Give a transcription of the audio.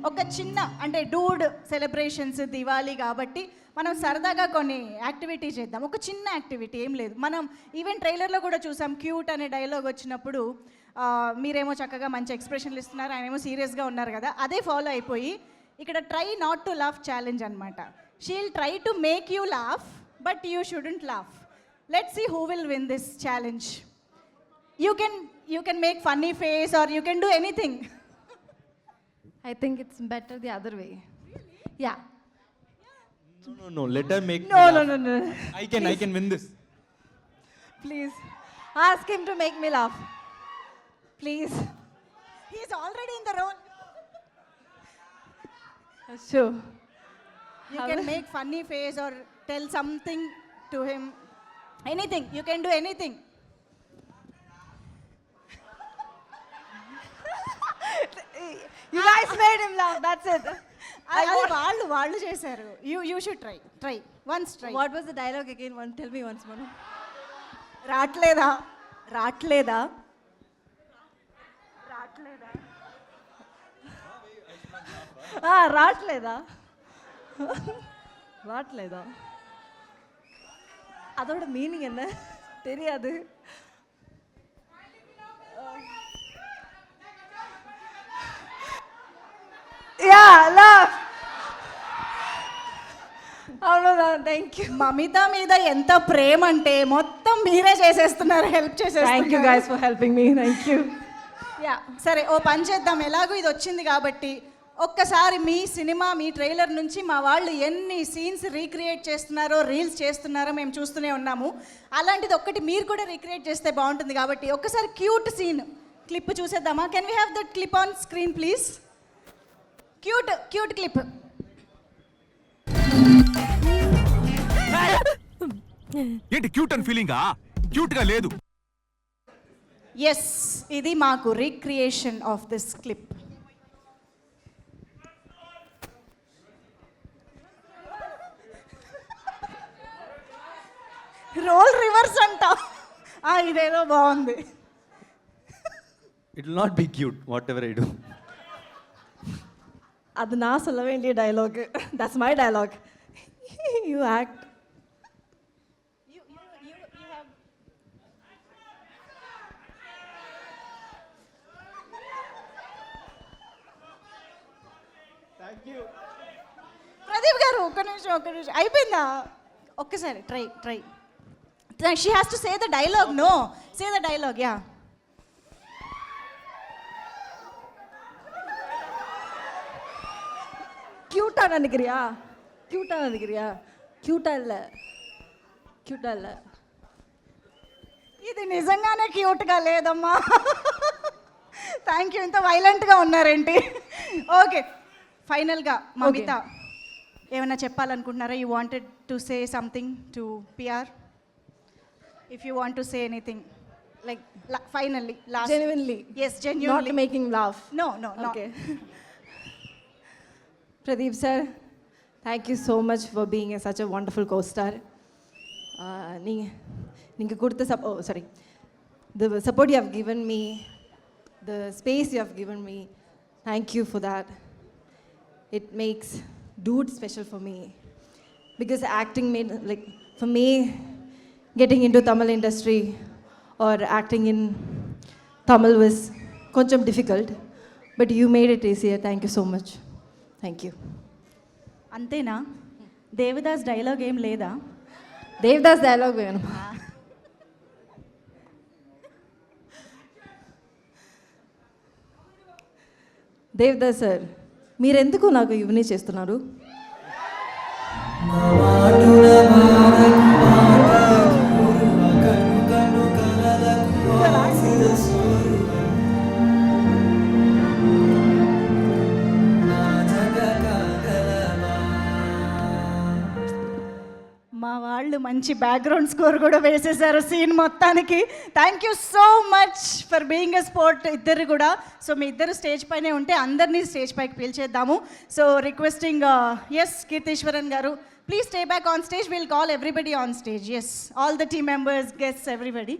ఒక చిన్న అంటే డూడ్ సెలబ్రేషన్స్ దివాళీ కాబట్టి మనం సరదాగా కొన్ని యాక్టివిటీ చేద్దాం. ఒక చిన్న యాక్టివిటీ ఏం లేదు. మనం ఈవెన్ ట్రైలర్లో కూడా చూసాం, క్యూట్ అనే డైలాగ్ వచ్చినప్పుడు మీరేమో చక్కగా మంచి ఎక్స్ప్రెషన్లు ఇస్తున్నారు, ఆయనేమో సీరియస్గా ఉన్నారు కదా, అదే ఫాలో అయిపోయి ఇక్కడ try not to laugh challenge అనమాట. She'll try to make you laugh but you shouldn't laugh. Let's see who will win this challenge. You can make funny face or you can do anything. I think it's better the other way. Yeah. No. Let her make. No. I can win this. Please. Ask him to make me laugh. Please. He is already in the role. Sure. You can make funny face or tell something to him. Anything. You can do anything. You guys made him laugh. That's it. వాళ్ళు చేశారు. You should try. Once try. What was the dialogue again? Tell me once more. రాట్లేదా ராட்லேதா அதோட meaning என்ன தெரியாது. అவ்வளோதான். Thank you. Mamitha మీద ఎంత ప్రేమ అంటే మొత్తం మీరే చేసేస్తున్నారు, హెల్ప్ చేసేస్తున్నారు. Thank you guys for helping me. Thank you. సరే ఓ పని చేద్దాం, ఎలాగో ఇది వచ్చింది కాబట్టి ఒక్కసారి మీ సినిమా మీ ట్రైలర్ నుంచి మా వాళ్ళు ఎన్ని సీన్స్ రీక్రియేట్ చేస్తున్నారో, రీల్స్ చేస్తున్నారో మేము చూస్తూనే ఉన్నాము. అలాంటిది ఒక్కటి మీరు కూడా రీక్రియేట్ చేస్తే బాగుంటుంది కాబట్టి ఒక్కసారి క్యూట్ సీన్ క్లిప్ చూసేద్దామా? Can we have that clip on screen please? Cute clip. ఏంటి క్యూట్ అని ఫీలింగా? క్యూట్ గా లేదు. ఎస్, ఇది మాకు recreation of this clip. Role reverse అంట. ఇదేదో బాగుంది. It will not be cute, whatever I do. அது நான் சொல்ல வேண்டிய dialogue. That's my dialogue. You act. You have. Thank you. Pradeep garu ఒక్క నిమిషం అయిపోయిందా? ఒక్కసారి try. She has to say the dialogue. No, say the dialogue. Yeah. கியூட்டா நினைக்கிறியா? క్యూటా இல்லை. ఇది నిజంగానే క్యూట్గా లేదమ్మా. Thank you. ఇంత వైలెంట్గా ఉన్నారేంటి? ఓకే, ఫైనల్గా మమిత ఏమైనా చెప్పాలనుకుంటున్నారా? You wanted to say something to PR? If you want to say anything like finally last. Genuinely. Yes, genuinely. Not making laugh. No. Okay. Pradeep sir, thank you so much for being such a wonderful co-star. நீங்கள் கொடுத்த the support you have given me, the space you have given me, thank you for that. It makes Dude special for me because acting made, like, for me getting into Tamil industry or acting in Tamil was koncham difficult, but you made it easier. Thank you so much. Thank you. అంతేనా? Devdas dialogue ఏం లేదా? Devdas dialogue వేను. Devdas sir, మీరెందుకు నాకు ఇవన్నీ చేస్తున్నారు? మా వాళ్ళు మంచి బ్యాక్గ్రౌండ్ స్కోర్ కూడా వేసేసారు సీన్ మొత్తానికి. Thank you so much for being a sport ఇద్దరు కూడా. సో మీ ఇద్దరు స్టేజ్ పైనే ఉంటే అందరినీ స్టేజ్ పైకి పిలిచేద్దాము. So requesting S Keertheeswaran garu, please stay back on stage. Will call everybody on stage. Yes, all the team members, guests, everybody.